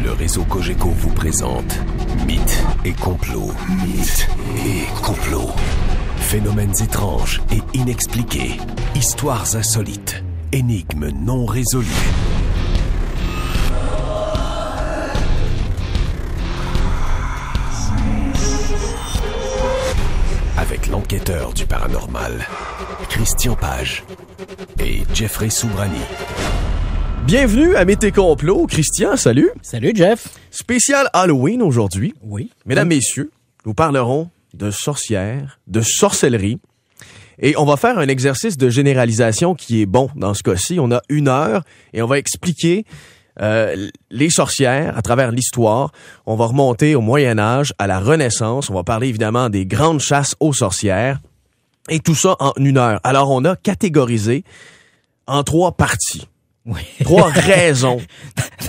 Le réseau Cogeco vous présente Mythes et complots. Mythes et complots. Phénomènes étranges et inexpliqués. Histoires insolites. Énigmes non résolues. Avec l'enquêteur du paranormal, Christian Page et Jeffrey Soubrani. Bienvenue à Mythes et complots. Christian, salut. Salut, Jeff. Spécial Halloween aujourd'hui. Oui. Mesdames, messieurs, nous parlerons de sorcières, de sorcellerie. Et on va faire un exercice de généralisation qui est bon dans ce cas-ci. On a 1 heure et on va expliquer les sorcières à travers l'histoire. On va remonter au Moyen-Âge, à la Renaissance. On va parler évidemment des grandes chasses aux sorcières. Et tout ça en 1 heure. Alors, on a catégorisé en 3 parties. Oui. 3 raisons.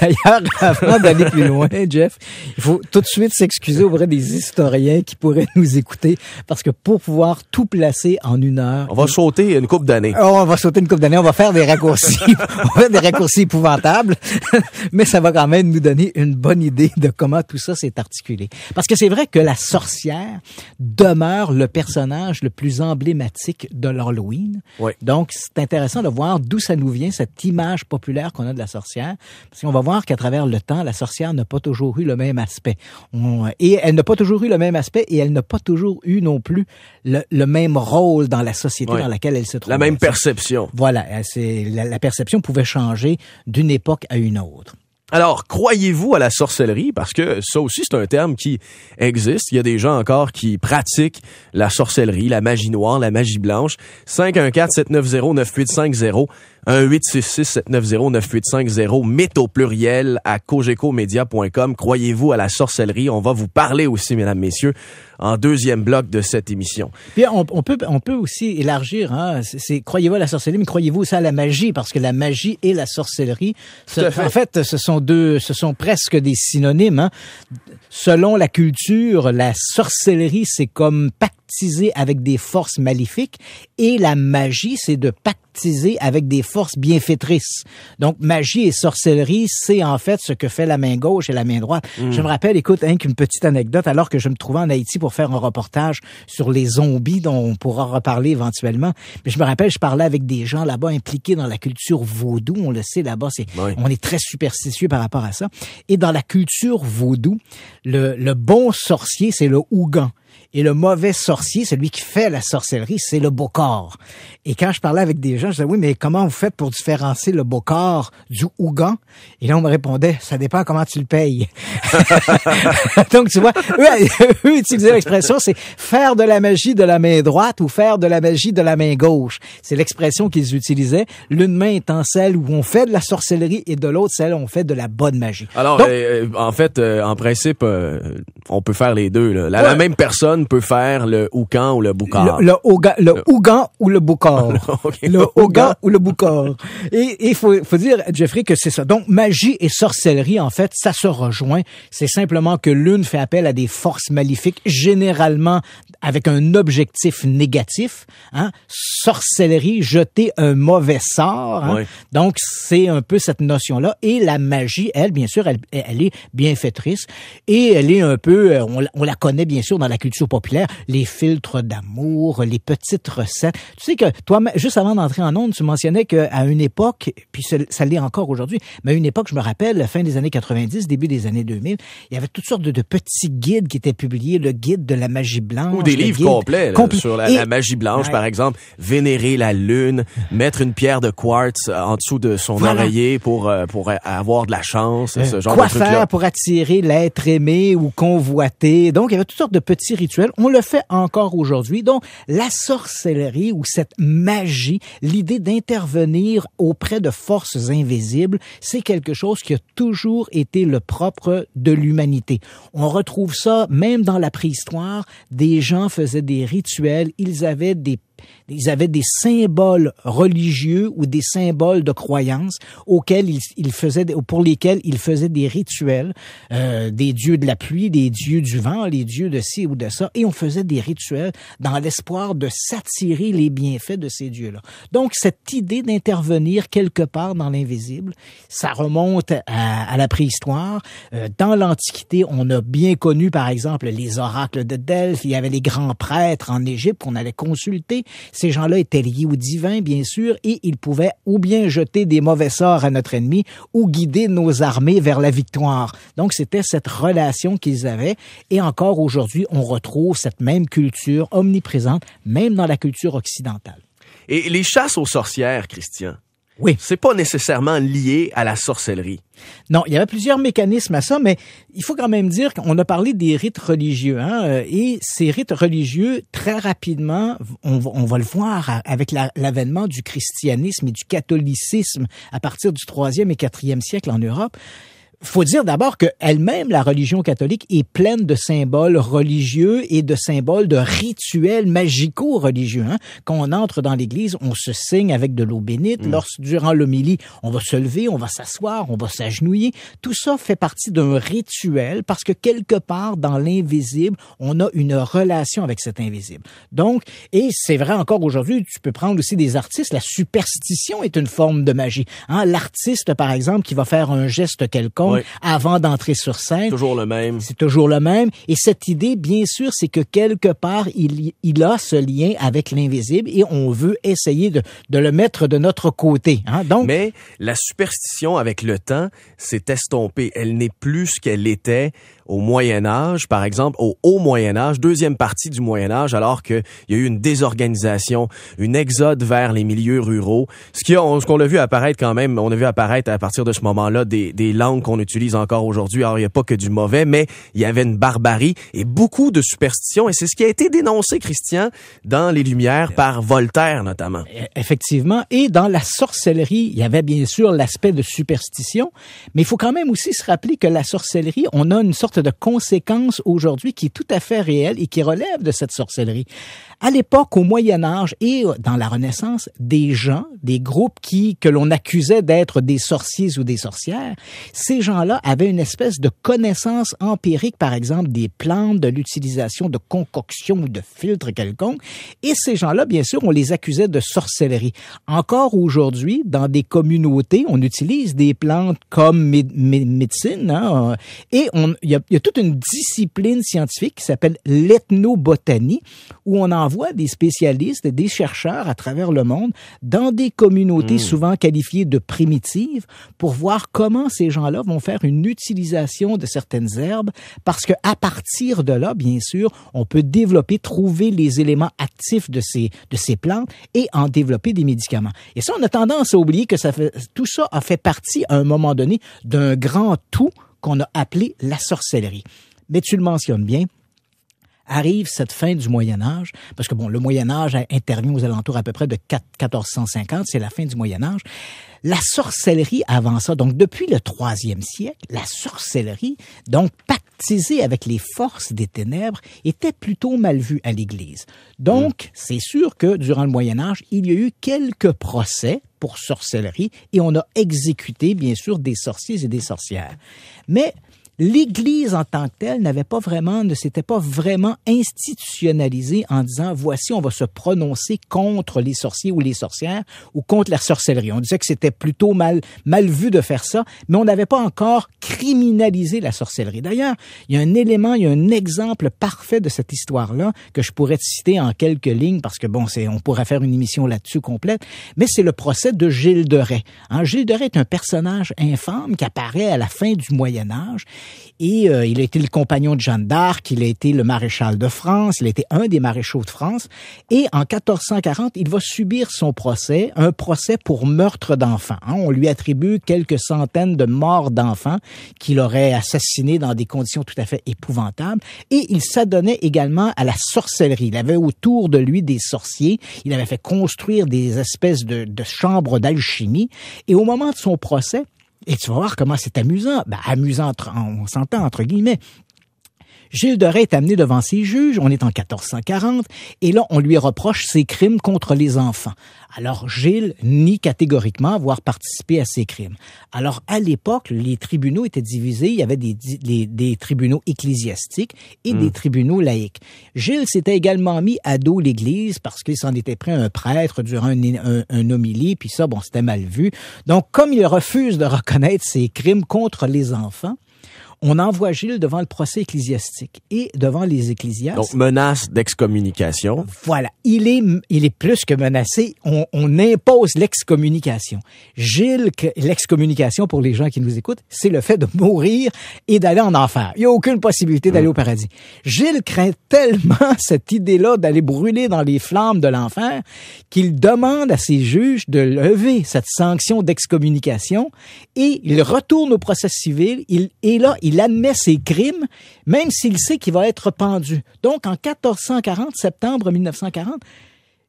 D'ailleurs, avant d'aller plus loin, Jeff, il faut tout de suite s'excuser auprès des historiens qui pourraient nous écouter, parce que pour pouvoir tout placer en 1 heure... On va sauter une couple d'années. On va sauter une couple d'années, on va faire des raccourcis. On va faire des raccourcis épouvantables, mais ça va quand même nous donner une bonne idée de comment tout ça s'est articulé. Parce que c'est vrai que la sorcière demeure le personnage le plus emblématique de l'Halloween. Oui. Donc, c'est intéressant de voir d'où ça nous vient, cette image populaire qu'on a de la sorcière, parce qu'on va voir qu'à travers le temps, la sorcière n'a pas toujours eu le même aspect. Et elle n'a pas toujours eu le même aspect, et elle n'a pas toujours eu non plus le même rôle dans la société dans laquelle elle se trouve. La même perception. Voilà, la perception pouvait changer d'une époque à une autre. Alors, croyez-vous à la sorcellerie? Parce que ça aussi, c'est un terme qui existe. Il y a des gens encore qui pratiquent la sorcellerie, la magie noire, la magie blanche. 514-790-9850, 1-866-790-9850, mythe au pluriel à cogecomedia.com. Croyez-vous à la sorcellerie? On va vous parler aussi, mesdames, messieurs, en 2e bloc de cette émission. Puis on peut aussi élargir, hein, croyez-vous à la sorcellerie, mais croyez-vous aussi à la magie, parce que la magie et la sorcellerie, en fait, ce sont presque des synonymes, hein. Selon la culture, la sorcellerie, c'est comme pactiser avec des forces maléfiques, et la magie, c'est de pactiser avec des forces bienfaitrices. Donc, magie et sorcellerie, c'est en fait ce que fait la main gauche et la main droite. Je me rappelle, écoute, qu'une petite anecdote, alors que je me trouvais en Haïti pour faire un reportage sur les zombies, dont on pourra reparler éventuellement. Mais je me rappelle, je parlais avec des gens là-bas impliqués dans la culture vaudou. On le sait, là-bas, on est très superstitieux par rapport à ça. Et dans la culture vaudou, le bon sorcier, c'est le Ougan. Et le mauvais sorcier, celui qui fait la sorcellerie, c'est le Bokor. Et quand je parlais avec des gens, je disais, oui, mais comment vous faites pour différencier le Bokor du Ougan? Et là, on me répondait, ça dépend comment tu le payes. Donc, tu vois, eux utilisaient l'expression, c'est faire de la magie de la main droite ou faire de la magie de la main gauche. C'est l'expression qu'ils utilisaient. L'une main étant celle où on fait de la sorcellerie et de l'autre, celle où on fait de la bonne magie. Alors, donc, en fait, en principe, on peut faire les deux, là. La même personne peut faire le Ougan ou le Bokor. Le Ougan ou le Bokor. Okay. Le Ougan ou le Bokor. Et il faut dire, Jeffrey, que c'est ça. Donc, magie et sorcellerie, en fait, ça se rejoint. C'est simplement que l'une fait appel à des forces maléfiques, généralement avec un objectif négatif. Hein? Sorcellerie, jeter un mauvais sort. Hein? Oui. Donc, c'est un peu cette notion-là. Et la magie, elle, bien sûr, elle est bienfaitrice. Et elle est un peu, on la connaît bien sûr dans la culture populaire, les filtres d'amour, les petites recettes. Tu sais que toi, juste avant d'entrer en ondes, tu mentionnais qu'à une époque, puis ça l'est encore aujourd'hui, mais à une époque, je me rappelle, fin des années 90, début des années 2000, il y avait toutes sortes de petits guides qui étaient publiés, le guide de la magie blanche. Ou des livres complets sur la magie blanche, par exemple, vénérer la lune, mettre une pierre de quartz en dessous de son oreiller pour avoir de la chance, ce genre de truc-là. Quoi faire pour attirer l'être aimé ou convoité. Donc, il y avait toutes sortes de petits rituels. On le fait encore aujourd'hui. Donc, la sorcellerie ou cette magie, l'idée d'intervenir auprès de forces invisibles, c'est quelque chose qui a toujours été le propre de l'humanité. On retrouve ça même dans la préhistoire. Des gens faisaient des rituels, ils avaient des ils avaient des symboles religieux ou des symboles de croyance auxquels pour lesquels ils faisaient des rituels, des dieux de la pluie, des dieux du vent, les dieux de ci ou de ça, et on faisait des rituels dans l'espoir de s'attirer les bienfaits de ces dieux-là. Donc, cette idée d'intervenir quelque part dans l'invisible, ça remonte à la préhistoire. Dans l'Antiquité, on a bien connu, par exemple, les oracles de Delphes. Il y avait les grands prêtres en Égypte qu'on allait consulter. Ces gens-là étaient liés au divin, bien sûr, et ils pouvaient ou bien jeter des mauvais sorts à notre ennemi ou guider nos armées vers la victoire. Donc, c'était cette relation qu'ils avaient. Et encore aujourd'hui, on retrouve cette même culture omniprésente, même dans la culture occidentale. Et les chasses aux sorcières, Christian, oui, c'est pas nécessairement lié à la sorcellerie. Non, il y avait plusieurs mécanismes à ça, mais il faut quand même dire qu'on a parlé des rites religieux, et ces rites religieux, très rapidement, on va le voir avec l'avènement du christianisme et du catholicisme à partir du 3e et 4e siècle en Europe. Faut dire d'abord que elle-même, la religion catholique, est pleine de symboles religieux et de symboles de rituels magicaux-religieux. Quand on entre dans l'église, on se signe avec de l'eau bénite. Durant l'homélie, on va se lever, on va s'asseoir, on va s'agenouiller. Tout ça fait partie d'un rituel parce que quelque part dans l'invisible, on a une relation avec cet invisible. Donc, et c'est vrai encore aujourd'hui, tu peux prendre aussi des artistes. La superstition est une forme de magie. L'artiste, par exemple, qui va faire un geste quelconque, avant d'entrer sur scène. Toujours le même. C'est toujours le même. Et cette idée, bien sûr, c'est que quelque part, il a ce lien avec l'invisible et on veut essayer de le mettre de notre côté. Donc, mais la superstition, avec le temps, s'est estompée. Elle n'est plus ce qu'elle était au Moyen Âge, par exemple, au Haut Moyen Âge, deuxième partie du Moyen Âge, alors qu'il y a eu une désorganisation, une exode vers les milieux ruraux. Ce qu'on a vu apparaître quand même, on a vu apparaître à partir de ce moment-là des langues qu'on utilise encore aujourd'hui. Alors, il n'y a pas que du mauvais, mais il y avait une barbarie et beaucoup de superstitions. Et c'est ce qui a été dénoncé, Christian, dans les Lumières par Voltaire, notamment. Effectivement. Et dans la sorcellerie, il y avait bien sûr l'aspect de superstition, mais il faut quand même aussi se rappeler que la sorcellerie, on a une sorte de conséquence aujourd'hui qui est tout à fait réelle et qui relève de cette sorcellerie. À l'époque, au Moyen Âge et dans la Renaissance, des gens, des groupes que l'on accusait d'être des sorciers ou des sorcières, ces gens-là avaient une espèce de connaissance empirique, par exemple, des plantes, de l'utilisation de concoctions ou de filtres quelconques. Et ces gens-là, bien sûr, on les accusait de sorcellerie. Encore aujourd'hui, dans des communautés, on utilise des plantes comme médecine, et il y a toute une discipline scientifique qui s'appelle l'ethnobotanie, où on envoie des spécialistes, des chercheurs à travers le monde dans des communautés souvent qualifiées de primitives pour voir comment ces gens-là vont faire une utilisation de certaines herbes, parce que à partir de là, bien sûr, on peut trouver les éléments actifs de ces plantes et en développer des médicaments. Et ça, on a tendance à oublier que tout ça a fait partie à un moment donné d'un grand tout qu'on a appelé la sorcellerie. Mais tu le mentionnes bien, arrive cette fin du Moyen Âge, parce que le Moyen Âge intervient aux alentours à peu près de 1450, c'est la fin du Moyen Âge. La sorcellerie avant ça, donc depuis le 3e siècle, la sorcellerie, donc pactisée avec les forces des ténèbres, était plutôt mal vue à l'Église. Donc, c'est sûr que durant le Moyen Âge, il y a eu quelques procès pour sorcellerie et on a exécuté, bien sûr, des sorciers et des sorcières. Mais l'Église en tant que telle ne s'était pas vraiment institutionnalisée en disant voici, on va se prononcer contre les sorciers ou les sorcières ou contre la sorcellerie. On disait que c'était plutôt mal vu de faire ça, mais on n'avait pas encore criminalisé la sorcellerie. D'ailleurs, il y a un exemple parfait de cette histoire-là que je pourrais te citer en quelques lignes parce que on pourrait faire une émission là-dessus complète, mais c'est le procès de Gilles de Rais. Gilles de Rais est un personnage infâme qui apparaît à la fin du Moyen Âge. Et il a été le compagnon de Jeanne d'Arc, il a été le maréchal de France, il a été un des maréchaux de France. Et en 1440, il va subir son procès, un procès pour meurtre d'enfants. On lui attribue quelques centaines de morts d'enfants qu'il aurait assassinés dans des conditions tout à fait épouvantables. Et il s'adonnait également à la sorcellerie. Il avait autour de lui des sorciers. Il avait fait construire des espèces de chambres d'alchimie. Et au moment de son procès, et tu vas voir comment c'est amusant. Amusant, on s'entend entre guillemets. Gilles de Rais est amené devant ses juges, on est en 1440, et là, on lui reproche ses crimes contre les enfants. Alors, Gilles nie catégoriquement avoir participé à ces crimes. Alors, à l'époque, les tribunaux étaient divisés. Il y avait des tribunaux ecclésiastiques et des tribunaux laïques. Gilles s'était également mis à dos l'Église parce qu'il s'en était pris un prêtre durant un homélie, puis ça, bon, c'était mal vu. Donc, comme il refuse de reconnaître ses crimes contre les enfants, on envoie Gilles devant le procès ecclésiastique et devant les ecclésiastes. Donc, menace d'excommunication. Voilà. Il est plus que menacé. On impose l'excommunication. Gilles, l'excommunication, pour les gens qui nous écoutent, c'est le fait de mourir et d'aller en enfer. Il n'y a aucune possibilité d'aller au paradis. Gilles craint tellement cette idée-là d'aller brûler dans les flammes de l'enfer qu'il demande à ses juges de lever cette sanction d'excommunication et il retourne au procès civil. Il admet ses crimes, même s'il sait qu'il va être pendu. Donc, en 1440,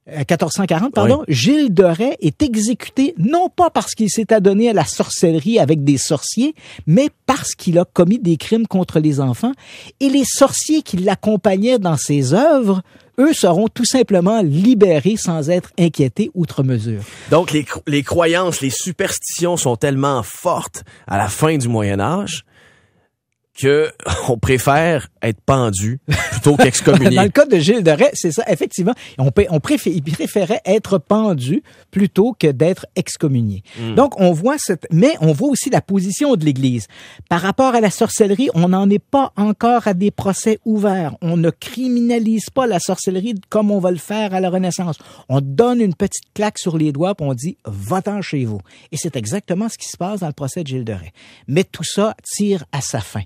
1440, oui. Gilles de Rais est exécuté, non pas parce qu'il s'est adonné à la sorcellerie avec des sorciers, mais parce qu'il a commis des crimes contre les enfants. Et les sorciers qui l'accompagnaient dans ses œuvres, eux seront tout simplement libérés sans être inquiétés outre mesure. Donc, les croyances, les superstitions sont tellement fortes à la fin du Moyen Âge que on préfère être pendu plutôt qu'excommunié. Dans le cas de Gilles de Rais, c'est ça, effectivement. Il préférait être pendu plutôt que d'être excommunié. Donc, mais on voit aussi la position de l'Église. Par rapport à la sorcellerie, on n'en est pas encore à des procès ouverts. On ne criminalise pas la sorcellerie comme on va le faire à la Renaissance. On donne une petite claque sur les doigts puis on dit « va-t'en chez vous ». Et c'est exactement ce qui se passe dans le procès de Gilles de Rais. Mais tout ça tire à sa fin.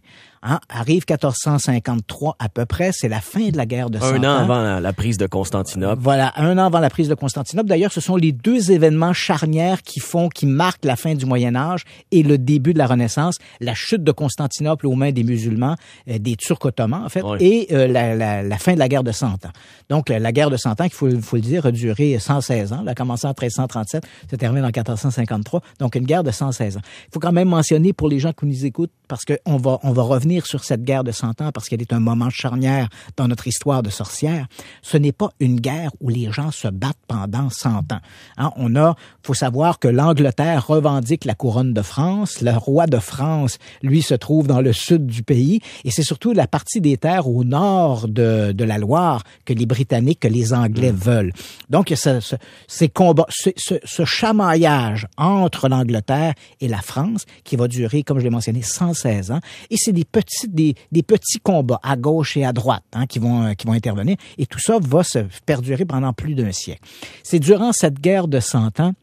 Arrive 1453 à peu près, c'est la fin de la guerre de 100 ans. Un an avant la prise de Constantinople. Voilà, 1 an avant la prise de Constantinople. D'ailleurs, ce sont les deux événements charnières qui marquent la fin du Moyen Âge et le début de la Renaissance. La chute de Constantinople aux mains des musulmans, des Turcs ottomans en fait, oui. Et la fin de la guerre de 100 ans. Donc, la guerre de 100 ans, il faut le dire, a duré 116 ans. Elle a commencé en 1337, se termine en 1453. Donc, une guerre de 116 ans. Il faut quand même mentionner pour les gens qui nous écoutent, parce qu'on va revenir sur cette guerre de 100 ans parce qu'elle est un moment charnière dans notre histoire de sorcière. Ce n'est pas une guerre où les gens se battent pendant 100 ans. Faut savoir que l'Angleterre revendique la couronne de France. Le roi de France, lui, se trouve dans le sud du pays et c'est surtout la partie des terres au nord de la Loire que les Britanniques, que les Anglais veulent. Donc, ces combats, ce chamaillage entre l'Angleterre et la France qui va durer, comme je l'ai mentionné, 116 ans. Et c'est des petits combats à gauche et à droite qui vont intervenir. Et tout ça va se perdurer pendant plus d'1 siècle. C'est durant cette guerre de 100 ans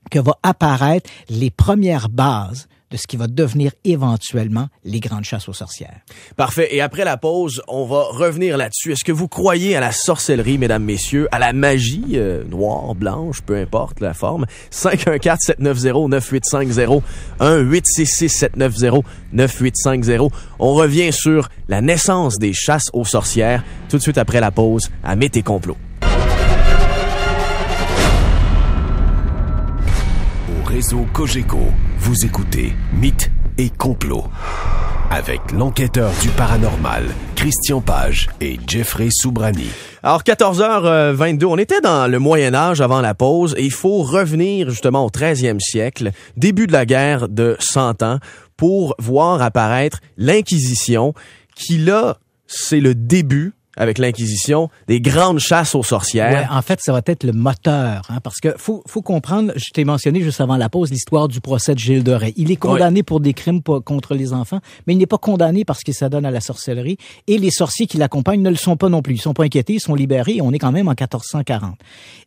que vont apparaître les premières bases de ce qui va devenir éventuellement les grandes chasses aux sorcières. Parfait. Et après la pause, on va revenir là-dessus. Est-ce que vous croyez à la sorcellerie, mesdames, messieurs, à la magie, noire, blanche, peu importe la forme? 514-790-9850, 1-866-790-9850. On revient sur la naissance des chasses aux sorcières tout de suite après la pause à Mythes et Complots. Réseau Cogeco, vous écoutez Mythes et Complots avec l'enquêteur du paranormal, Christian Page et Jeffrey Soubrani. Alors, 14h22, on était dans le Moyen-Âge avant la pause et il faut revenir justement au 13e siècle, début de la guerre de 100 ans, pour voir apparaître l'Inquisition qui, là, c'est le début avec l'Inquisition, des grandes chasses aux sorcières. Ouais, en fait, ça va être le moteur, parce que faut comprendre, je t'ai mentionné juste avant la pause, l'histoire du procès de Gilles de Rais. Il est condamné pour des crimes contre les enfants, mais il n'est pas condamné parce qu'il s'adonne à la sorcellerie, et les sorciers qui l'accompagnent ne le sont pas non plus. Ils sont pas inquiétés, ils sont libérés, et on est quand même en 1440.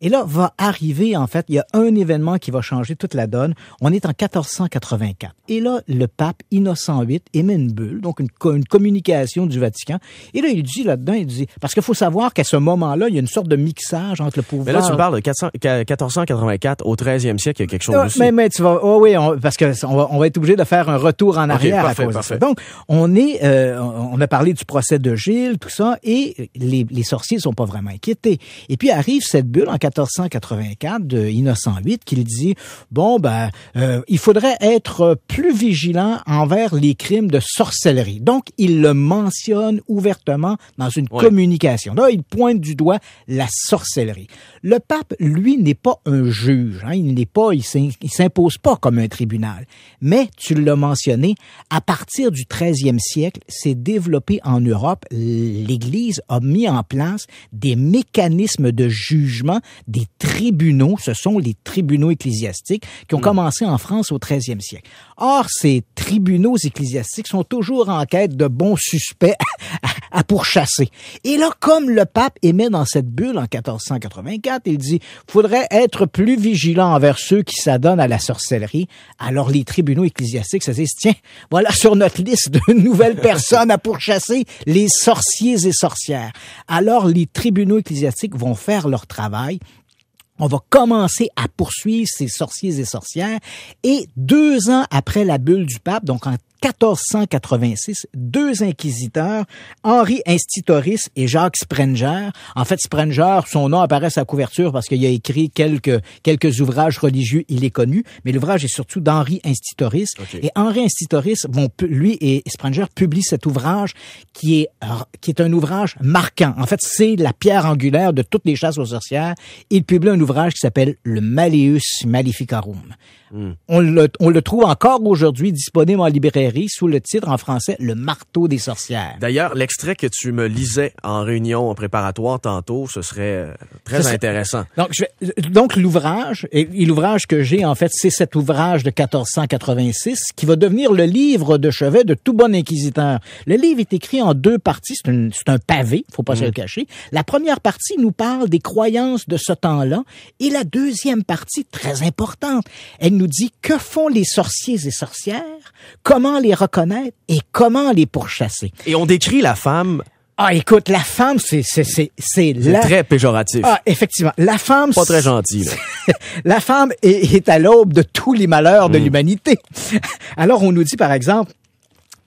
Et là, va arriver, en fait, il y a un événement qui va changer toute la donne. On est en 1484. Et là, le pape Innocent VIII émet une bulle, donc une communication du Vatican, et là, il dit là-dedans, il dit dit, parce qu'il faut savoir qu'à ce moment-là, il y a une sorte de mixage entre le pouvoir. Mais là, tu me parles de 1484 au 13e siècle, il y a quelque chose aussi. Mais tu vas, oui, parce que on va être obligé de faire un retour en arrière à cause de ça. Donc, on a parlé du procès de Gilles, tout ça, et les sorciers sont pas vraiment inquiétés. Et puis arrive cette bulle en 1484 de Innocent VIII qui dit, il faudrait être plus vigilant envers les crimes de sorcellerie. Donc, il le mentionne ouvertement dans une communication. Là, il pointe du doigt la sorcellerie. Le pape, lui, n'est pas un juge. Hein. Il s'impose pas comme un tribunal. Mais, tu l'as mentionné, à partir du 13e siècle, s'est développé en Europe, l'Église a mis en place des mécanismes de jugement, des tribunaux, ce sont les tribunaux ecclésiastiques, qui ont commencé en France au 13e siècle. Or, ces tribunaux ecclésiastiques sont toujours en quête de bons suspects à pourchasser. Et là, comme le pape émet dans cette bulle en 1484, il dit « faudrait être plus vigilant envers ceux qui s'adonnent à la sorcellerie ». Alors, les tribunaux ecclésiastiques se disent « tiens, voilà sur notre liste de nouvelles personnes à pourchasser, les sorciers et sorcières ». Alors, les tribunaux ecclésiastiques vont faire leur travail. On va commencer à poursuivre ces sorciers et sorcières. Et 2 ans après la bulle du pape, donc en 1486, 2 inquisiteurs, Henri Institoris et Jacques Sprenger. En fait, Sprenger, son nom apparaît à sa couverture parce qu'il a écrit quelques ouvrages religieux, il est connu, mais l'ouvrage est surtout d'Henri Institoris. Okay. Et Henri Institoris, lui et Sprenger publient cet ouvrage qui est un ouvrage marquant. En fait, c'est la pierre angulaire de toutes les chasses aux sorcières. Il publie un ouvrage qui s'appelle le Malleus Maleficarum. On le trouve encore aujourd'hui disponible en librairie sous le titre en français « Le marteau des sorcières ». D'ailleurs, l'extrait que tu me lisais en réunion préparatoire tantôt, ce serait très intéressant. Donc l'ouvrage, et l'ouvrage que j'ai en fait, c'est cet ouvrage de 1486 qui va devenir le livre de chevet de tout bon inquisiteur. Le livre est écrit en 2 parties, c'est un pavé, faut pas se le cacher. La première partie nous parle des croyances de ce temps-là et la deuxième partie, très importante, elle nous dit que font les sorciers et sorcières, comment les reconnaître et comment les pourchasser. Et on décrit la femme. Ah, écoute, la femme, c'est très péjoratif. Ah, effectivement. La femme. Pas très gentil, là. La femme est à l'aube de tous les malheurs de l'humanité. Alors, on nous dit, par exemple,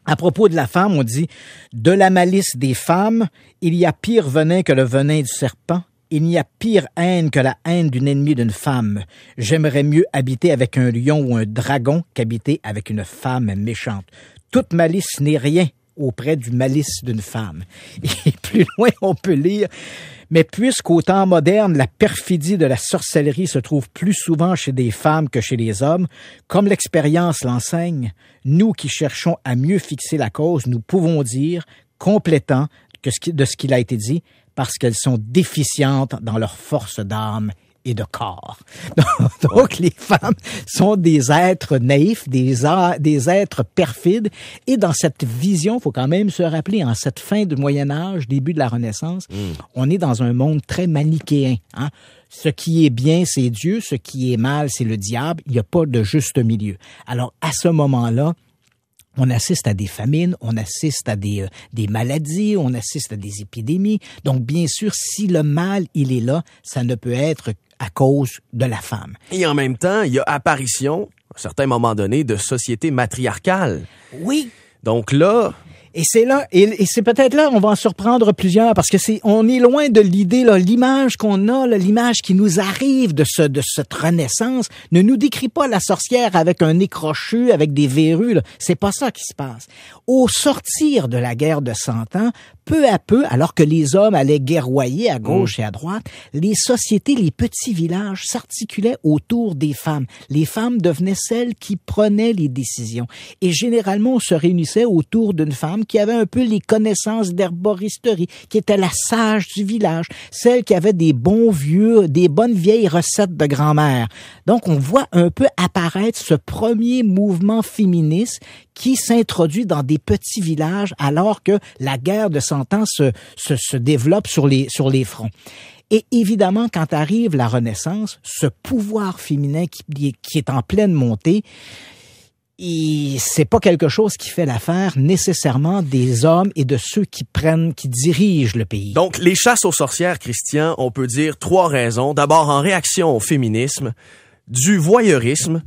à propos de la femme, on dit « De la malice des femmes, il y a pire venin que le venin du serpent. Il n'y a pire haine que la haine d'une ennemie d'une femme. J'aimerais mieux habiter avec un lion ou un dragon qu'habiter avec une femme méchante. Toute malice n'est rien auprès du malice d'une femme. » Et plus loin, on peut lire « Mais puisqu'au temps moderne, la perfidie de la sorcellerie se trouve plus souvent chez des femmes que chez les hommes, comme l'expérience l'enseigne, nous qui cherchons à mieux fixer la cause, nous pouvons dire, complétant de ce qu'il a été dit, parce qu'elles sont déficientes dans leur force d'âme et de corps. Donc, les femmes sont des êtres naïfs, des êtres perfides. Et dans cette vision, il faut quand même se rappeler, en cette fin du Moyen-Âge, début de la Renaissance, on est dans un monde très manichéen. Hein? Ce qui est bien, c'est Dieu. Ce qui est mal, c'est le diable. Il n'y a pas de juste milieu. Alors, à ce moment-là, on assiste à des famines, on assiste à des maladies, on assiste à des épidémies. Donc, bien sûr, si le mal, il est là, ça ne peut être à cause de la femme. Et en même temps, il y a apparition, à un certain moment donné, de sociétés matriarcales. Oui. Donc là... Et c'est là, et c'est peut-être là, on va en surprendre plusieurs, parce que on est loin de l'idée, là, l'image qu'on a, là, l'image qui nous arrive de cette renaissance, ne nous décrit pas la sorcière avec un nez crochu, avec des verrues, là. C'est pas ça qui se passe. Au sortir de la guerre de 100 ans, peu à peu, alors que les hommes allaient guerroyer à gauche et à droite, les sociétés, les petits villages s'articulaient autour des femmes. Les femmes devenaient celles qui prenaient les décisions. Et généralement, on se réunissait autour d'une femme qui avait un peu les connaissances d'herboristerie, qui était la sage du village, celle qui avait des bonnes vieilles recettes de grand-mère. Donc, on voit un peu apparaître ce premier mouvement féministe qui s'introduit dans des petits villages alors que la guerre de 100 ans se développe sur les fronts. Et évidemment, quand arrive la Renaissance, ce pouvoir féminin qui est en pleine montée, c'est pas quelque chose qui fait l'affaire nécessairement des hommes et de ceux qui dirigent le pays. Donc, les chasses aux sorcières, Christian, on peut dire 3 raisons. D'abord, en réaction au féminisme, du voyeurisme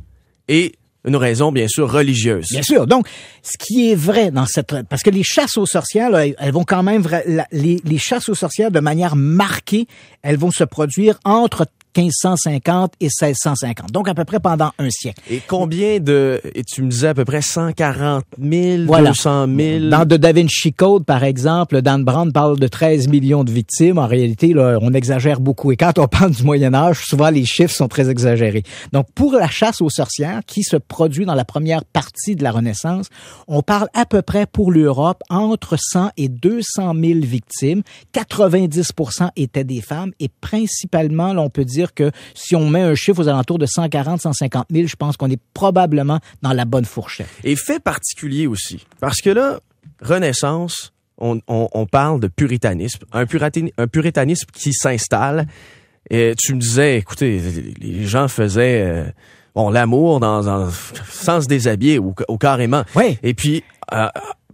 et une raison, bien sûr, religieuse. Bien sûr. Donc, ce qui est vrai dans parce que les chasses aux sorcières, là, elles vont quand même, les chasses aux sorcières de manière marquée, elles vont se produire entre 1550 et 1650. Donc, à peu près pendant un siècle. Et et tu me disais à peu près 140 000, voilà. 200 000. Dans The Da Vinci Code, par exemple, Dan Brown parle de 13 millions de victimes. En réalité, là, on exagère beaucoup. Et quand on parle du Moyen-Âge, souvent, les chiffres sont très exagérés. Donc, pour la chasse aux sorcières, qui se produit dans la première partie de la Renaissance, on parle à peu près pour l'Europe entre 100 et 200 000 victimes. 90% étaient des femmes et principalement, là, on peut dire que si on met un chiffre aux alentours de 140, 150 000, je pense qu'on est probablement dans la bonne fourchette. Et fait particulier aussi, parce que là, Renaissance, on parle de puritanisme, un puritanisme qui s'installe. Et tu me disais, écoutez, les gens faisaient l'amour sans se déshabiller ou carrément. Oui. Et puis,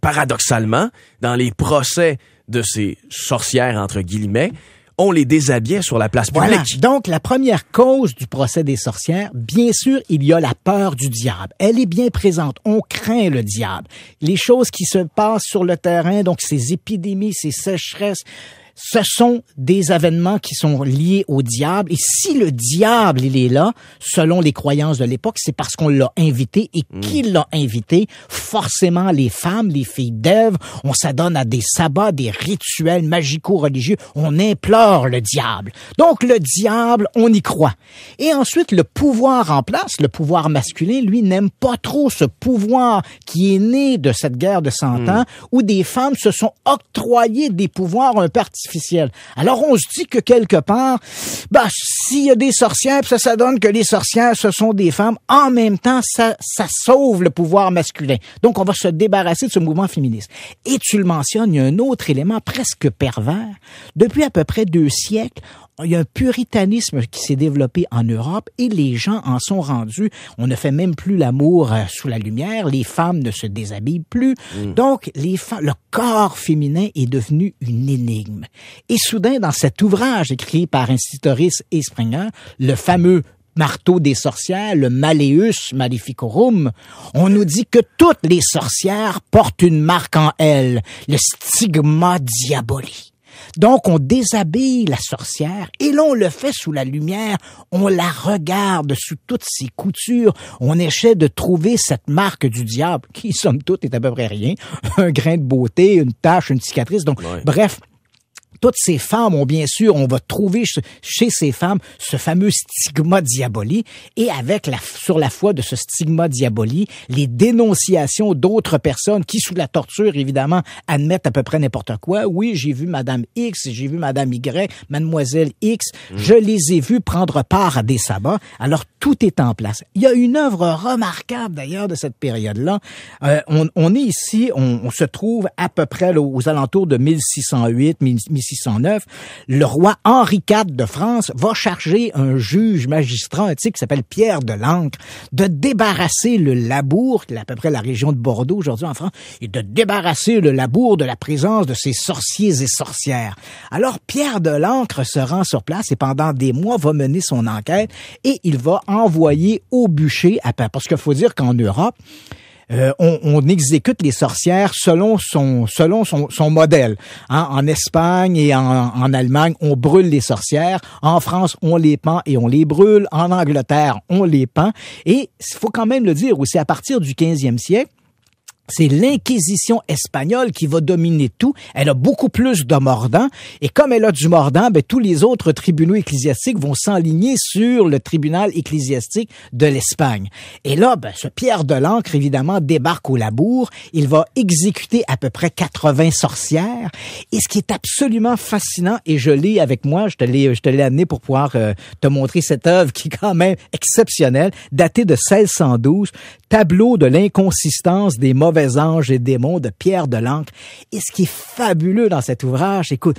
paradoxalement, dans les procès de ces sorcières, entre guillemets, on les déshabillait sur la place publique. Voilà. Donc, la première cause du procès des sorcières, bien sûr, il y a la peur du diable. Elle est bien présente. On craint le diable. Les choses qui se passent sur le terrain, donc ces épidémies, ces sécheresses, ce sont des événements qui sont liés au diable. Et si le diable, il est là, selon les croyances de l'époque, c'est parce qu'on l'a invité. Et qui l'a invité? Forcément, les femmes, les filles d'Ève. On s'adonne à des sabbats, des rituels magico-religieux. On implore le diable. Donc, le diable, on y croit. Et ensuite, le pouvoir en place, le pouvoir masculin, lui, n'aime pas trop ce pouvoir qui est né de cette guerre de 100 ans, où des femmes se sont octroyées des pouvoirs un peu artificiels. Alors, on se dit que quelque part, s'il y a des sorcières, puis ça donne que les sorcières, ce sont des femmes, en même temps, ça sauve le pouvoir masculin. Donc, on va se débarrasser de ce mouvement féministe. Et tu le mentionnes, il y a un autre élément presque pervers. Depuis à peu près 2 siècles, il y a un puritanisme qui s'est développé en Europe et les gens en sont rendus. On ne fait même plus l'amour sous la lumière. Les femmes ne se déshabillent plus. Donc, le corps féminin est devenu une énigme. Et soudain, dans cet ouvrage écrit par Institoris et Springer, le fameux marteau des sorcières, le Malleus Maleficorum, on nous dit que toutes les sorcières portent une marque en elles, le stigma diaboli. Donc, on déshabille la sorcière et là, on le fait sous la lumière. On la regarde sous toutes ses coutures. On essaie de trouver cette marque du diable qui, somme toute, est à peu près rien. Un grain de beauté, une tache, une cicatrice. Donc, bref, toutes ces femmes ont bien sûr, on va trouver chez ces femmes ce fameux stigma diaboli et sur la foi de ce stigma diaboli, les dénonciations d'autres personnes qui, sous la torture, évidemment, admettent à peu près n'importe quoi. Oui, j'ai vu Madame X, j'ai vu Madame Y, Mademoiselle X, je les ai vues prendre part à des sabbats. Alors, tout est en place. Il y a une œuvre remarquable, d'ailleurs, de cette période-là. On est ici, on se trouve à peu près là, aux alentours de 1608, 1609. Le roi Henri IV de France va charger un juge magistrat qui s'appelle Pierre de l'Ancre de débarrasser le Labourd, qui est à peu près la région de Bordeaux aujourd'hui en France, et de débarrasser le Labourd de la présence de ces sorciers et sorcières. Alors Pierre de l'Ancre se rend sur place et pendant des mois va mener son enquête et il va envoyer au bûcher, parce qu'il faut dire qu'en Europe, on exécute les sorcières selon son modèle. Hein? En Espagne et en Allemagne, on brûle les sorcières. En France, on les pend et on les brûle. En Angleterre, on les pend. Et il faut quand même le dire aussi, à partir du 15e siècle, c'est l'Inquisition espagnole qui va dominer tout. Elle a beaucoup plus de mordants. Et comme elle a du mordant, tous les autres tribunaux ecclésiastiques vont s'enligner sur le tribunal ecclésiastique de l'Espagne. Et là, ce Pierre de l'Ancre, évidemment, débarque au Labourd. Il va exécuter à peu près 80 sorcières. Et ce qui est absolument fascinant, et je l'ai avec moi, je te l'ai amené pour pouvoir te montrer cette œuvre qui est quand même exceptionnelle, datée de 1612, tableau de l'inconsistance des mauvais anges et démons de Pierre de l'Ancre. Et ce qui est fabuleux dans cet ouvrage, écoute,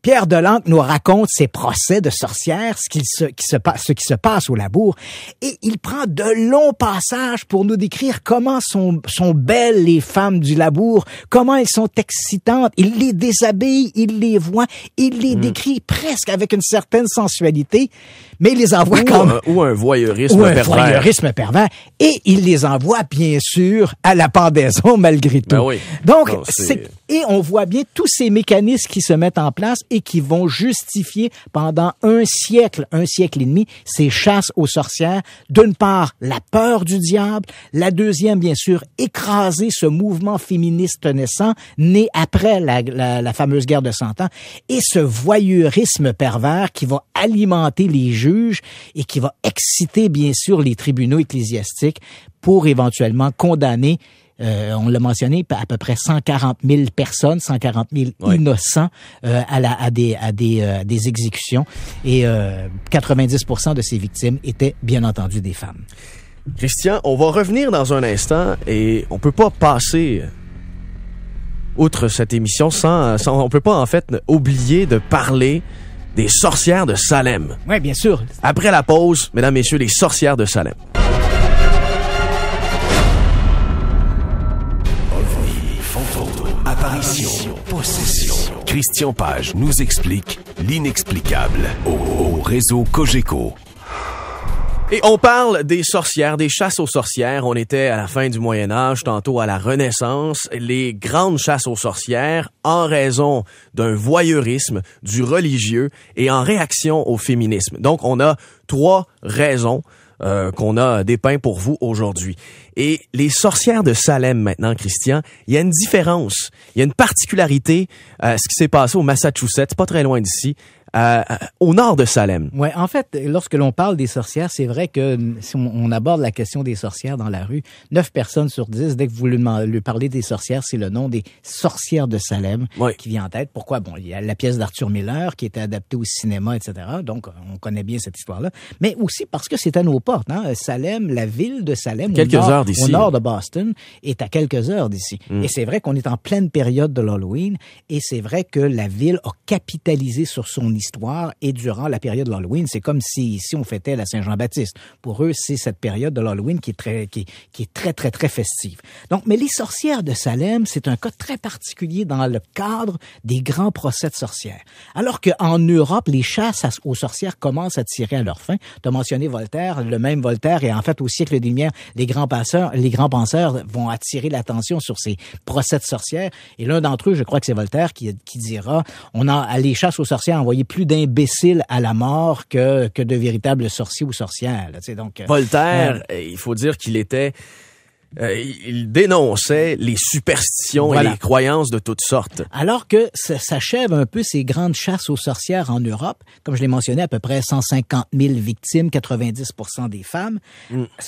Pierre Delangle nous raconte ses procès de sorcières, ce qui se passe au labour, et il prend de longs passages pour nous décrire comment sont belles les femmes du labour, comment elles sont excitantes. Il les déshabille, il les voit, il les décrit presque avec une certaine sensualité, mais il les envoie ou un voyeurisme pervers. Et il les envoie, bien sûr, à la pendaison malgré tout. Ben oui. Donc, et on voit bien tous ces mécanismes qui se mettent en place et qui vont justifier pendant un siècle et demi, ces chasses aux sorcières. D'une part, la peur du diable. La deuxième, bien sûr, écraser ce mouvement féministe naissant, né après la fameuse guerre de 100 ans. Et ce voyeurisme pervers qui va alimenter les juges et qui va exciter, bien sûr, les tribunaux ecclésiastiques pour éventuellement condamner on l'a mentionné, à peu près 140 000 personnes, 140 000 innocents à des exécutions. Et 90% de ces victimes étaient bien entendu des femmes. Christian, on va revenir dans un instant et on peut pas passer outre cette émission on peut pas en fait oublier de parler des sorcières de Salem. Oui, bien sûr. Après la pause, mesdames, messieurs, les sorcières de Salem. Apparition, possession. Christian Page nous explique l'inexplicable au réseau Cogeco. Et on parle des sorcières, des chasses aux sorcières. On était à la fin du Moyen-Âge, tantôt à la Renaissance. Les grandes chasses aux sorcières, en raison d'un voyeurisme, du religieux et en réaction au féminisme. Donc, on a 3 raisons qu'on a dépeint pour vous aujourd'hui. Et les sorcières de Salem maintenant, Christian, il y a une différence, il y a une particularité à ce qui s'est passé au Massachusetts, pas très loin d'ici, au nord de Salem. Ouais, en fait, lorsque l'on parle des sorcières, c'est vrai que si on aborde la question des sorcières dans la rue, 9 personnes sur 10, dès que vous lui parlez des sorcières, c'est le nom des sorcières de Salem qui vient en tête. Pourquoi? Bon, il y a la pièce d'Arthur Miller qui était adaptée au cinéma, etc. Donc, on connaît bien cette histoire-là. Mais aussi parce que c'est à nos portes. Hein? Salem, la ville de Salem, au nord de Boston, est à quelques heures d'ici. Et c'est vrai qu'on est en pleine période de l'Halloween et c'est vrai que la ville a capitalisé sur son histoire et durant la période de l'Halloween, c'est comme si ici on fêtait la Saint-Jean-Baptiste. Pour eux, c'est cette période de l'Halloween qui est très festive. Donc, mais les sorcières de Salem, c'est un cas très particulier dans le cadre des grands procès de sorcières. Alors qu'en Europe, les chasses aux sorcières commencent à tirer à leur fin. Tu as mentionné Voltaire, le même Voltaire, et en fait, au siècle des Lumières, les grands penseurs vont attirer l'attention sur ces procès de sorcières. Et l'un d'entre eux, je crois que c'est Voltaire, qui dira, on a les chasses aux sorcières envoyé plus d'imbéciles à la mort que de véritables sorciers ou sorcières. Là, donc, Voltaire, il faut dire qu'il était... il dénonçait les superstitions et les croyances de toutes sortes. Alors que s'achèvent un peu ces grandes chasses aux sorcières en Europe, comme je l'ai mentionné, à peu près 150 000 victimes, 90% des femmes,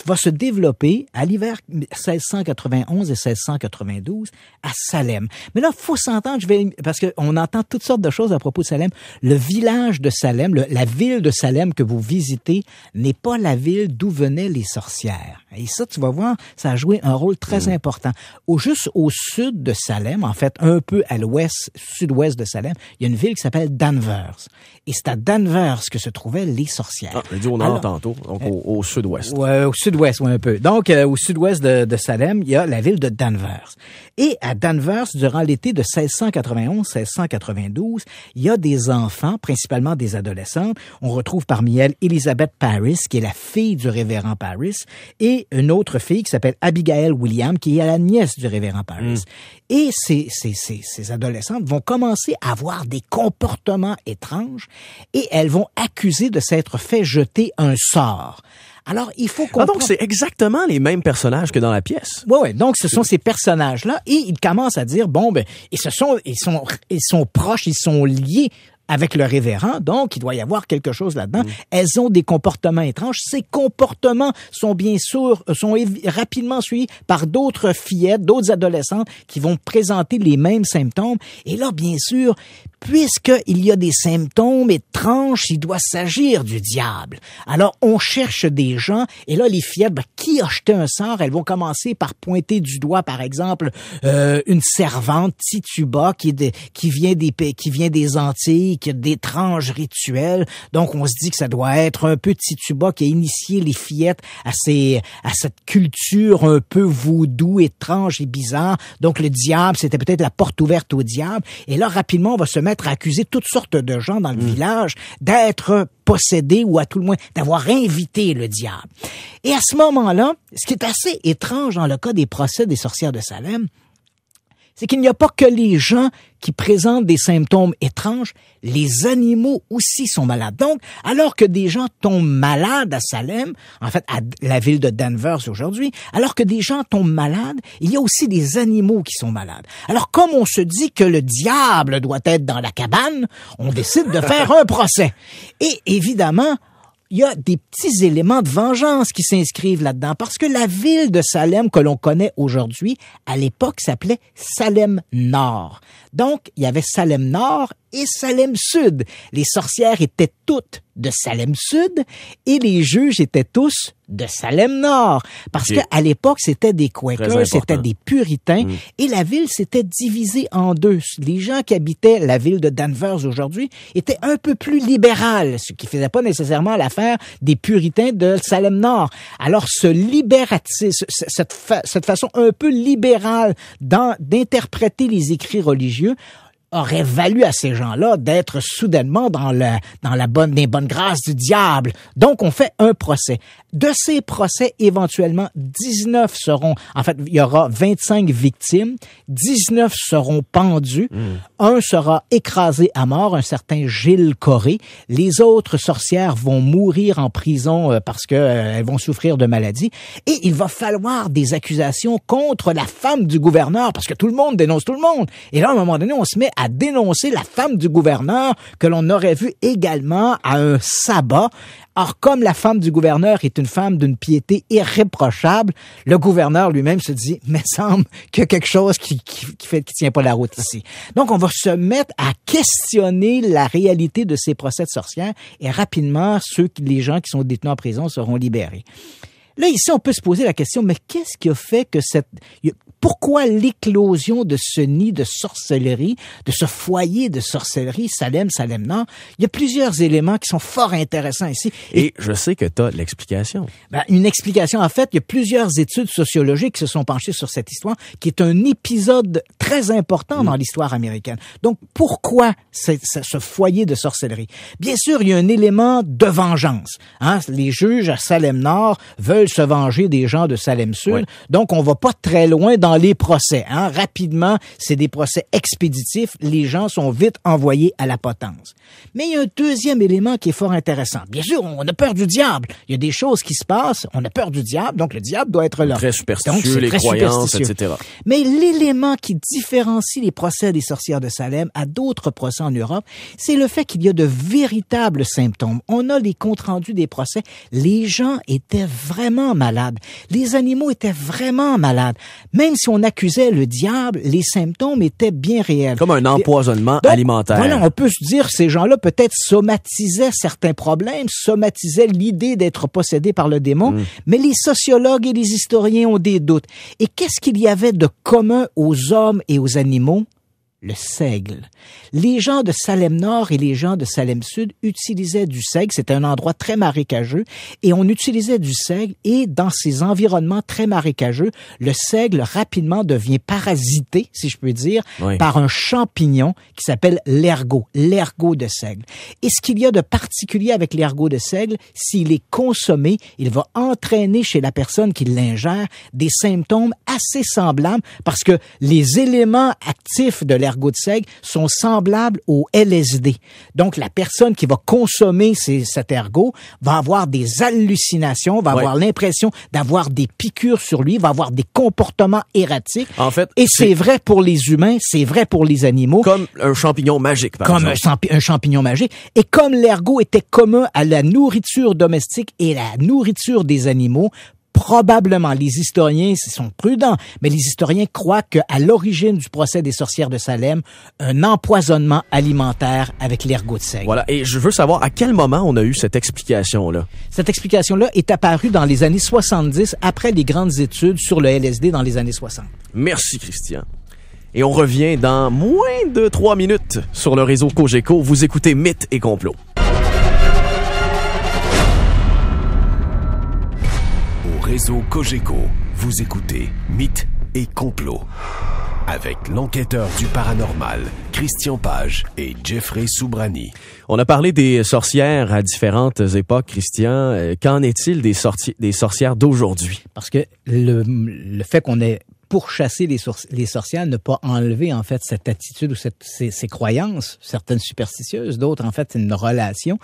va se développer à l'hiver 1691 et 1692 à Salem. Mais là, faut s'entendre, parce qu'on entend toutes sortes de choses à propos de Salem. Le village de Salem, la ville de Salem que vous visitez, n'est pas la ville d'où venaient les sorcières. Et ça, tu vas voir, ça a joué un rôle très important. Juste au sud de Salem, en fait, un peu à l'ouest, sud-ouest de Salem, il y a une ville qui s'appelle Danvers. Et c'est à Danvers que se trouvaient les sorcières. Ah, j'ai dit au nord tantôt, donc au sud-ouest. Ouais, au sud-ouest, ouais, un peu. Donc, au sud-ouest de Salem, il y a la ville de Danvers. Et à Danvers, durant l'été de 1691-1692, il y a des enfants, principalement des adolescentes. On retrouve parmi elles Elizabeth Parris, qui est la fille du révérend Parris, et une autre fille qui s'appelle Abigail Williams, qui est la nièce du révérend Parris. Et ces adolescentes vont commencer à avoir des comportements étranges et elles vont accuser de s'être fait jeter un sort. Alors, il faut comprendre... donc, c'est exactement les mêmes personnages que dans la pièce. Oui. Donc, ce sont ces personnages-là et ils commencent à dire, ils sont proches, ils sont liés avec le révérend, donc il doit y avoir quelque chose là-dedans. Elles ont des comportements étranges. Ces comportements sont bien sûr rapidement suivis par d'autres fillettes, d'autres adolescentes qui vont présenter les mêmes symptômes. Et là, bien sûr, puisqu'il y a des symptômes étranges, il doit s'agir du diable. Alors, on cherche des gens, et là, les fillettes, qui a jeté un sort? Elles vont commencer par pointer du doigt, par exemple, une servante, Tituba, qui vient des Antilles, qui a d'étranges rituels. Donc, on se dit que ça doit être un peu Tituba qui a initié les fillettes à cette culture un peu vaudou, étrange et bizarre. Donc, le diable, c'était peut-être la porte ouverte au diable. Et là, rapidement, on va se mettre à accuser toutes sortes de gens dans le village d'être possédés ou à tout le moins d'avoir invité le diable. Et à ce moment-là, ce qui est assez étrange dans le cas des procès des sorcières de Salem, c'est qu'il n'y a pas que les gens qui présentent des symptômes étranges, les animaux aussi sont malades. Donc, alors que des gens tombent malades à Salem, en fait, à la ville de Danvers aujourd'hui, alors que des gens tombent malades, il y a aussi des animaux qui sont malades. Alors, comme on se dit que le diable doit être dans la cabane, on décide de faire un procès. Et évidemment, il y a des petits éléments de vengeance qui s'inscrivent là-dedans, parce que la ville de Salem que l'on connaît aujourd'hui, à l'époque, s'appelait Salem-Nord. Donc, il y avait Salem-Nord et Salem-Sud. Les sorcières étaient toutes de Salem-Sud et les juges étaient tous de Salem-Nord. Parce qu'à l'époque, c'était des Quakers, c'était des puritains et la ville s'était divisée en deux. Les gens qui habitaient la ville de Danvers aujourd'hui étaient un peu plus libérales, ce qui faisait pas nécessairement l'affaire des puritains de Salem-Nord. Alors, ce libératisme, cette façon un peu libérale d'interpréter les écrits religieux aurait valu à ces gens-là d'être soudainement dans les bonnes grâces du diable. Donc, on fait un procès. De ces procès, éventuellement, 19 seront... En fait, il y aura 25 victimes. 19 seront pendus. Un sera écrasé à mort, un certain Gilles Corré. Les autres sorcières vont mourir en prison parce que elles vont souffrir de maladies. Et il va falloir des accusations contre la femme du gouverneur, parce que tout le monde dénonce tout le monde. Et là, à un moment donné, on se met à dénoncer la femme du gouverneur que l'on aurait vue également à un sabbat. Or, comme la femme du gouverneur est une femme d'une piété irréprochable, le gouverneur lui-même se dit, mais semble qu'il y a quelque chose qui tient pas la route ici. Donc, on va se mettre à questionner la réalité de ces procès de sorcières et rapidement, les gens qui sont détenus en prison seront libérés. Là, ici, on peut se poser la question, mais qu'est-ce qui a fait que pourquoi l'éclosion de ce nid de sorcellerie, de ce foyer de sorcellerie, Salem-Nord? Il y a plusieurs éléments qui sont fort intéressants ici. Et je sais que tu as l'explication. Une explication, en fait, il y a plusieurs études sociologiques qui se sont penchées sur cette histoire, qui est un épisode très important dans l'histoire américaine. Donc, pourquoi ce foyer de sorcellerie? Bien sûr, il y a un élément de vengeance. Les juges à Salem-Nord veulent se venger des gens de Salem-Sud. Oui. Donc, on va pas très loin dans les procès. Rapidement, c'est des procès expéditifs. Les gens sont vite envoyés à la potence. Mais il y a un deuxième élément qui est fort intéressant. Bien sûr, on a peur du diable. Il y a des choses qui se passent, on a peur du diable, donc le diable doit être là. Très superstitieux, donc, les croyances, etc. Mais l'élément qui différencie les procès des sorcières de Salem à d'autres procès en Europe, c'est le fait qu'il y a de véritables symptômes. On a les comptes rendus des procès. Les gens étaient vraiment malades. Les animaux étaient vraiment malades. Même si on accusait le diable, les symptômes étaient bien réels. Comme un empoisonnement alimentaire. Voilà, on peut se dire, ces gens-là peut-être somatisaient certains problèmes, somatisaient l'idée d'être possédés par le démon, mais les sociologues et les historiens ont des doutes. Et qu'est-ce qu'il y avait de commun aux hommes et aux animaux? Le seigle. Les gens de Salem-Nord et les gens de Salem-Sud utilisaient du seigle. C'était un endroit très marécageux et on utilisait du seigle et dans ces environnements très marécageux, le seigle rapidement devient parasité, si je peux dire, par un champignon qui s'appelle l'ergot de seigle. Et ce qu'il y a de particulier avec l'ergot de seigle, s'il est consommé, il va entraîner chez la personne qui l'ingère des symptômes assez semblables parce que les éléments actifs de l'ergot de seigle sont semblables au LSD. Donc, la personne qui va consommer cet ergot va avoir des hallucinations, va avoir l'impression d'avoir des piqûres sur lui, va avoir des comportements erratiques. En fait, et c'est vrai pour les humains, c'est vrai pour les animaux. Comme un champignon magique, par exemple. Comme un champignon magique. Et comme l'ergot était commun à la nourriture domestique et la nourriture des animaux, Probablement, les historiens sont prudents, mais les historiens croient qu'à l'origine du procès des sorcières de Salem, un empoisonnement alimentaire avec l'ergot de seigle. Voilà. Et je veux savoir à quel moment on a eu cette explication-là. Cette explication-là est apparue dans les années 70, après les grandes études sur le LSD dans les années 60. Merci, Christian. Et on revient dans moins de 3 minutes sur le réseau Cogeco. Vous écoutez Mythes et Complots. Réseau Cogeco, vous écoutez Mythes et Complots avec l'enquêteur du paranormal, Christian Page et Jeffrey Soubrani. On a parlé des sorcières à différentes époques, Christian. Qu'en est-il des sorcières d'aujourd'hui? Parce que le fait qu'on ait pourchasser les sorcières, ne pas enlever en fait cette attitude ou ces croyances, certaines superstitieuses, d'autres en fait c'est une relation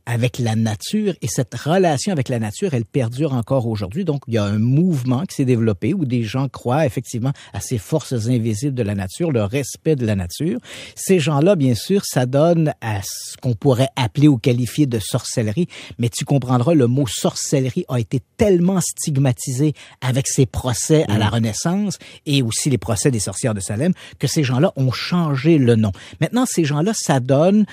avec la nature, et cette relation avec la nature, elle perdure encore aujourd'hui. Donc il y a un mouvement qui s'est développé où des gens croient effectivement à ces forces invisibles de la nature, le respect de la nature. Ces gens-là, bien sûr, ça donne à ce qu'on pourrait appeler ou qualifier de sorcellerie, mais tu comprendras, le mot sorcellerie a été tellement stigmatisé avec ces procès à la Renaissance et aussi les procès des sorcières de Salem, que ces gens-là ont changé le nom. Maintenant, ces gens-là, ça donne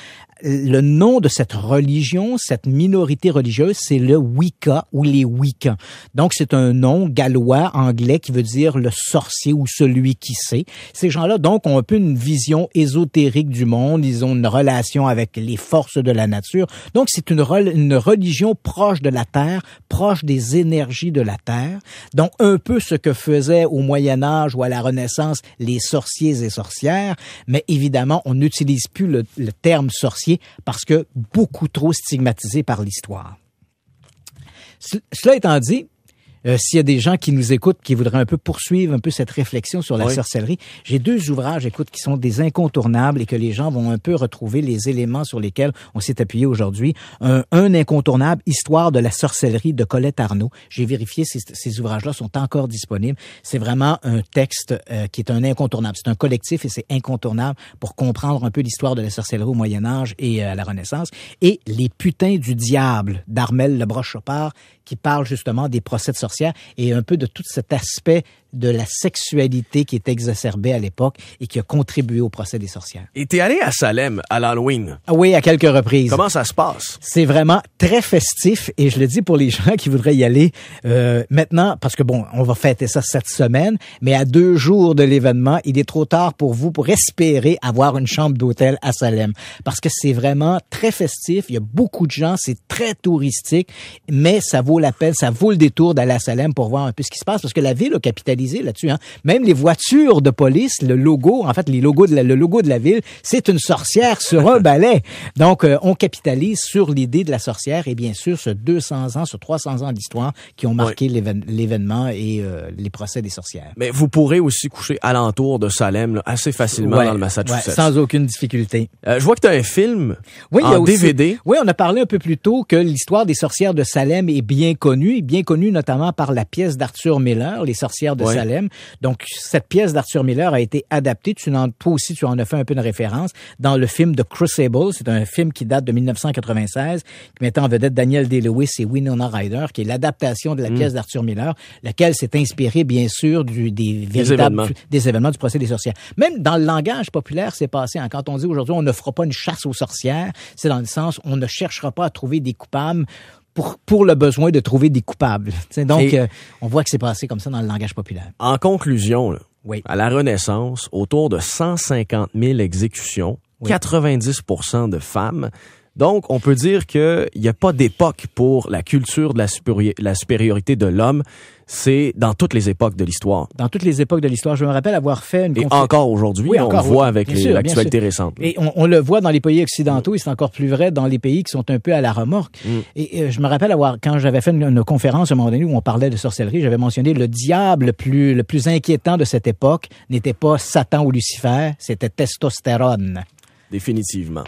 le nom de cette religion, cette minorité religieuse, c'est le Wicca ou les Wiccans. Donc, c'est un nom gallois, anglais, qui veut dire le sorcier ou celui qui sait. Ces gens-là, donc, ont un peu une vision ésotérique du monde. Ils ont une relation avec les forces de la nature. Donc, c'est une religion proche de la terre, proche des énergies de la terre. Donc, un peu ce que faisaient au Moyen-Âge ou à la Renaissance les sorciers et sorcières. Mais évidemment, on n'utilise plus le terme sorcier parce que beaucoup trop stigmatisé par l'histoire. Cela étant dit, s'il y a des gens qui nous écoutent, qui voudraient un peu poursuivre un peu cette réflexion sur la sorcellerie, j'ai 2 ouvrages, qui sont des incontournables et que les gens vont un peu retrouver les éléments sur lesquels on s'est appuyé aujourd'hui. Un incontournable, Histoire de la sorcellerie de Colette Arnaud. J'ai vérifié, ces ouvrages-là sont encore disponibles. C'est vraiment un texte qui est un incontournable. C'est un collectif et c'est incontournable pour comprendre un peu l'histoire de la sorcellerie au Moyen-Âge et à la Renaissance. Et Les putains du diable d'Armel Lebroche-Chopard, qui parle justement des procès de sorcières et un peu de tout cet aspect de la sexualité qui est exacerbée à l'époque et qui a contribué au procès des sorcières. Et t'es allé à Salem à l'Halloween? Ah oui, à quelques reprises. Comment ça se passe? C'est vraiment très festif et je le dis pour les gens qui voudraient y aller maintenant, parce que bon, on va fêter ça cette semaine, mais à 2 jours de l'événement, il est trop tard pour vous pour espérer avoir une chambre d'hôtel à Salem. Parce que c'est vraiment très festif, il y a beaucoup de gens, c'est très touristique, mais ça vaut la peine, ça vaut le détour d'aller à Salem pour voir un peu ce qui se passe, parce que la ville a capitalisé là-dessus. Hein. Même les voitures de police, le logo, en fait, le logo de la ville, c'est une sorcière sur un balai. Donc, on capitalise sur l'idée de la sorcière et bien sûr, ce 200 ans, ce 300 ans d'histoire qui ont marqué l'événement et les procès des sorcières. Mais vous pourrez aussi coucher alentour de Salem là, assez facilement dans le Massachusetts. Sans aucune difficulté. Je vois que tu as un film en DVD. Oui, on a parlé un peu plus tôt que l'histoire des sorcières de Salem est bien connue notamment par la pièce d'Arthur Miller, Les sorcières de Salem. Donc, cette pièce d'Arthur Miller a été adaptée. Toi aussi, tu en as fait un peu une référence dans le film The Crucible. C'est un film qui date de 1996, qui mettait en vedette Daniel Day-Lewis et Winona Ryder, qui est l'adaptation de la pièce d'Arthur Miller, laquelle s'est inspirée, bien sûr, des événements du procès des sorcières. Même dans le langage populaire, c'est passé. Hein, quand on dit aujourd'hui, on ne fera pas une chasse aux sorcières, c'est dans le sens, on ne cherchera pas à trouver des coupables pour le besoin de trouver des coupables. Donc, on voit que c'est passé comme ça dans le langage populaire. En conclusion, là, à la Renaissance, autour de 150 000 exécutions, 90% de femmes. Donc, on peut dire qu'il n'y a pas d'époque pour la culture de la supériorité de l'homme. C'est dans toutes les époques de l'histoire. Dans toutes les époques de l'histoire. Je me rappelle avoir fait une conférence. Et encore aujourd'hui, on le voit avec l'actualité récente. Et on le voit dans les pays occidentaux et c'est encore plus vrai dans les pays qui sont un peu à la remorque. Et je me rappelle quand j'avais fait une conférence à un moment donné où on parlait de sorcellerie, j'avais mentionné le diable le plus inquiétant de cette époque n'était pas Satan ou Lucifer, c'était testostérone. Définitivement.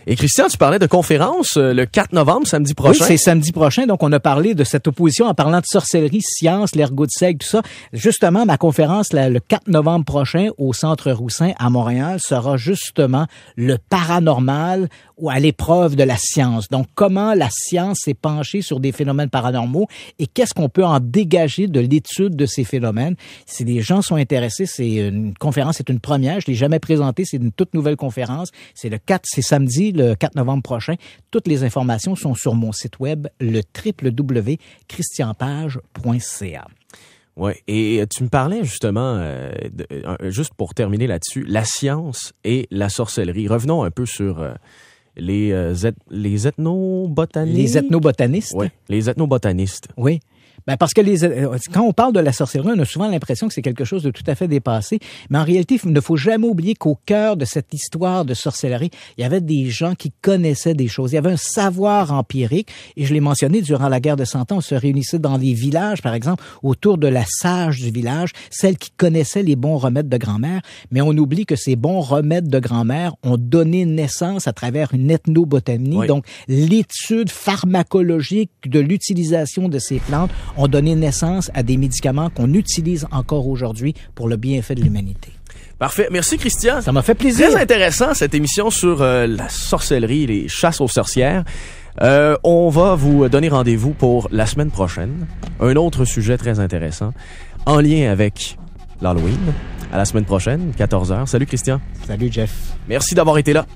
Et Christian, tu parlais de conférence le 4 novembre, samedi prochain. Oui, c'est samedi prochain. Donc, on a parlé de cette opposition en parlant de sorcellerie, science, l'ergot de seigle, tout ça. Justement, ma conférence le 4 novembre prochain au Centre Roussin à Montréal sera justement le paranormal ou à l'épreuve de la science. Donc, comment la science s'est penchée sur des phénomènes paranormaux et qu'est-ce qu'on peut en dégager de l'étude de ces phénomènes. Si les gens sont intéressés, c'est une conférence, c'est une première. Je l'ai jamais présentée, c'est une toute nouvelle conférence. C'est samedi, le 4 novembre prochain. Toutes les informations sont sur mon site web, le www.christianpage.ca. Oui, et tu me parlais justement, juste pour terminer là-dessus, la science et la sorcellerie. Revenons un peu sur les ethnobotanistes. Les ethnobotanistes? Oui, les ethnobotanistes. Oui. Ben parce que quand on parle de la sorcellerie, on a souvent l'impression que c'est quelque chose de tout à fait dépassé. Mais en réalité, il ne faut jamais oublier qu'au cœur de cette histoire de sorcellerie, il y avait des gens qui connaissaient des choses. Il y avait un savoir empirique. Et je l'ai mentionné, durant la guerre de 100 ans, on se réunissait dans les villages, par exemple, autour de la sage du village, celle qui connaissait les bons remèdes de grand-mère. Mais on oublie que ces bons remèdes de grand-mère ont donné naissance à travers une ethnobotanie. Oui. Donc, l'étude pharmacologique de l'utilisation de ces plantes ont donné naissance à des médicaments qu'on utilise encore aujourd'hui pour le bienfait de l'humanité. Parfait. Merci, Christian. Ça m'a fait plaisir. Très intéressant, cette émission sur la sorcellerie, les chasses aux sorcières. On va vous donner rendez-vous pour la semaine prochaine. Un autre sujet très intéressant en lien avec l'Halloween. À la semaine prochaine, 14h. Salut, Christian. Salut, Jeff. Merci d'avoir été là.